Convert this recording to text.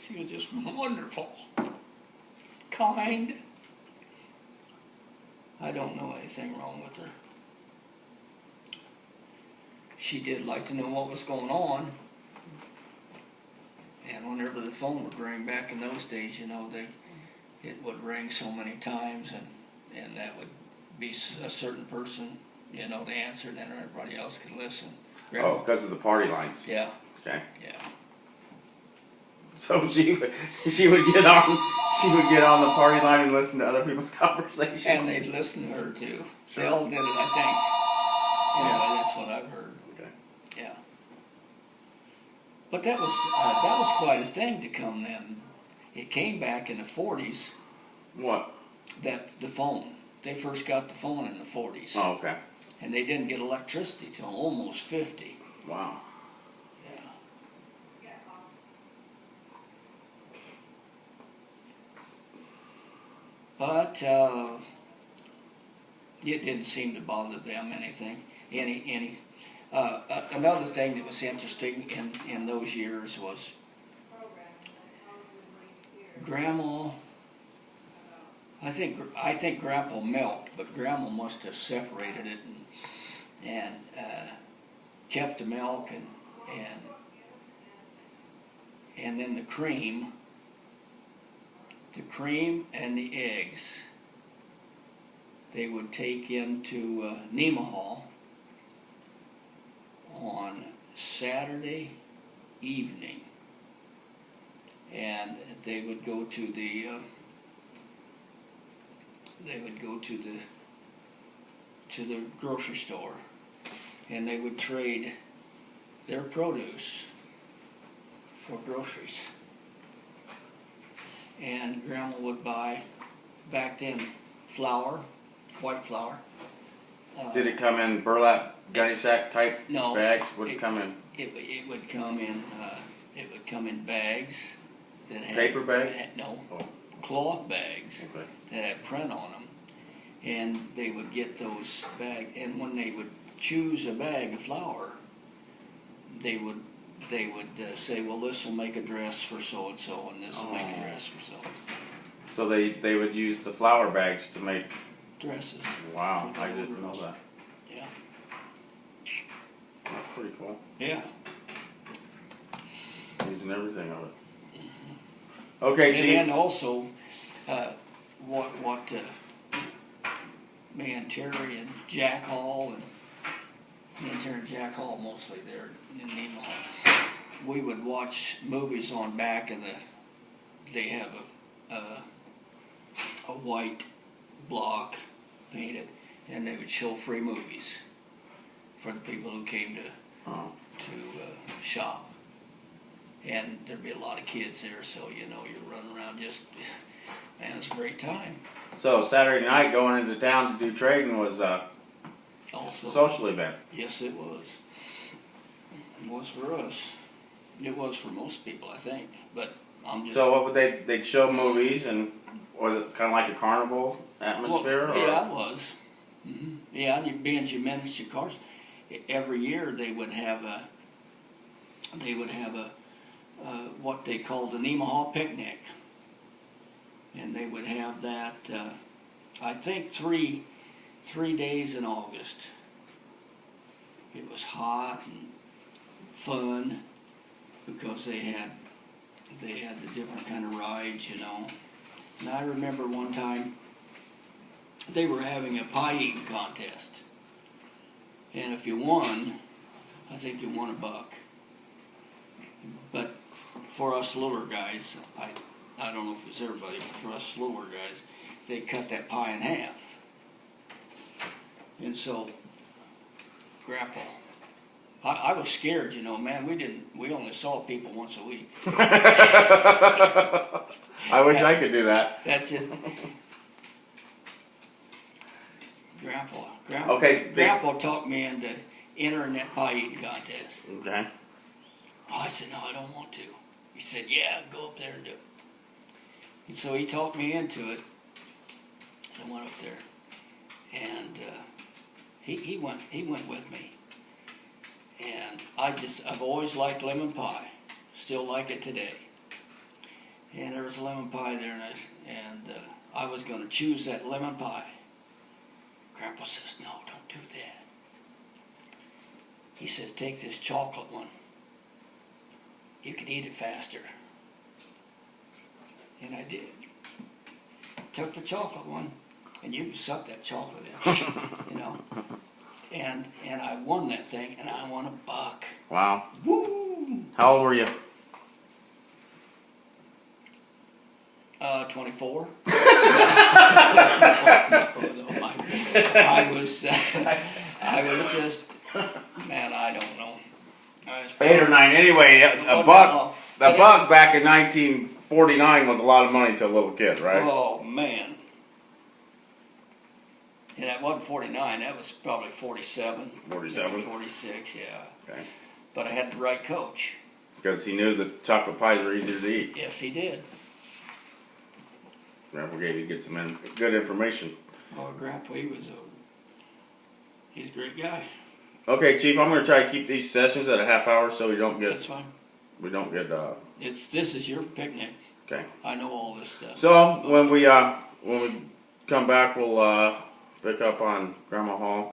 She was just wonderful, kind. I don't know anything wrong with her. She did like to know what was going on. And whenever the phone would ring back in those days, you know, it would ring so many times, and that would be a certain person, you know, to answer, and then everybody else could listen. Oh, because of the party lines. Yeah. Okay. Yeah. So she would get on the party line and listen to other people's conversations. And they'd listen to her too. They all did it, I think. Anyway, that's what I've heard. Okay. Yeah. But that was quite a thing to come then. It came back in the 40s. What? The phone. They first got the phone in the 40s. Oh, okay. And they didn't get electricity till almost 50. Wow. Yeah. But it didn't seem to bother them anything. Another thing that was interesting in those years was Grandma. I think Grandpa milked, but Grandma must have separated it and kept the milk and then the cream and the eggs they would take into Nemaha on Saturday evening, and they would go to the grocery store, and they would trade their produce for groceries. And Grandma would buy, back then, flour, white flour. Did it come in burlap gunny sack type No, bags? Would it come in It would come in bags that had paper bags? No, Oh. cloth bags Okay. that had print on them, and they would get those bags. And when they would choose a bag of flour, they would say, well, this will make a dress for so and so, and this will make a dress for so. So they would use the flour bags to make Dresses. Wow, for the I didn't know orders. that. Yeah. That's pretty cool. Yeah. Using everything of it. Okay, Chief. And also, what me and Terry and Jack Hall, and me and Terry and Jack Hall mostly there in Nemaha, we would watch movies on back of they have a white block painted, and they would show free movies for the people who came to shop. And there'd be a lot of kids there, so you know, you're running around just, man, it's a great time. So Saturday night going into town to do trading was a Also, social event. yes, it was. It was for us. It was for most people, I think. But I'm just. So what would they'd show movies, and was it kind of like a carnival atmosphere? Well, yeah, it was. Mm-hmm. Yeah, and being miniature cars. Every year they would have a what they called the Nemaha picnic, and they would have that. I think three days in August. It was hot and fun because they had the different kind of rides, you know. And I remember one time they were having a pie eating contest, and if you won, I think you won $1. But for us littler guys, I don't know if it's everybody, but for us littler guys, they cut that pie in half. And so, Grandpa, I was scared, you know, man, we only saw people once a week. I wish I could do that. That's just, Grandpa Okay, Grandpa talked me into entering that pie eating contest. Okay. Oh, I said, no, I don't want to. He said, yeah, go up there and do it. And so he talked me into it. I went up there, and he went with me. And I've always liked lemon pie, still like it today. and there was a lemon pie there, and I was going to choose that lemon pie. Grandpa says, no, don't do that. He says, take this chocolate one. You can eat it faster. And I did. Took the chocolate one, and you can suck that chocolate in, you know. And I won that thing, and I won $1. Wow. Woo! How old were you? 24. I was just, man, I don't know. 8 or 9. Anyway, a buck back in 1949 was a lot of money to a little kid, right? Oh, man. And that wasn't 49, that was probably 47. 47? Maybe 46, yeah. Okay. But I had the right coach. Because he knew the chocolate pies were easier to eat. Yes, he did. Grandpa gave you good information. Oh, Grandpa, he's a great guy. Okay, Chief, I'm gonna try to keep these sessions at a half hour so we don't That's fine. get. This is your picnic. Okay. I know all this stuff. So when we come back, we'll pick up on Grandma Hall.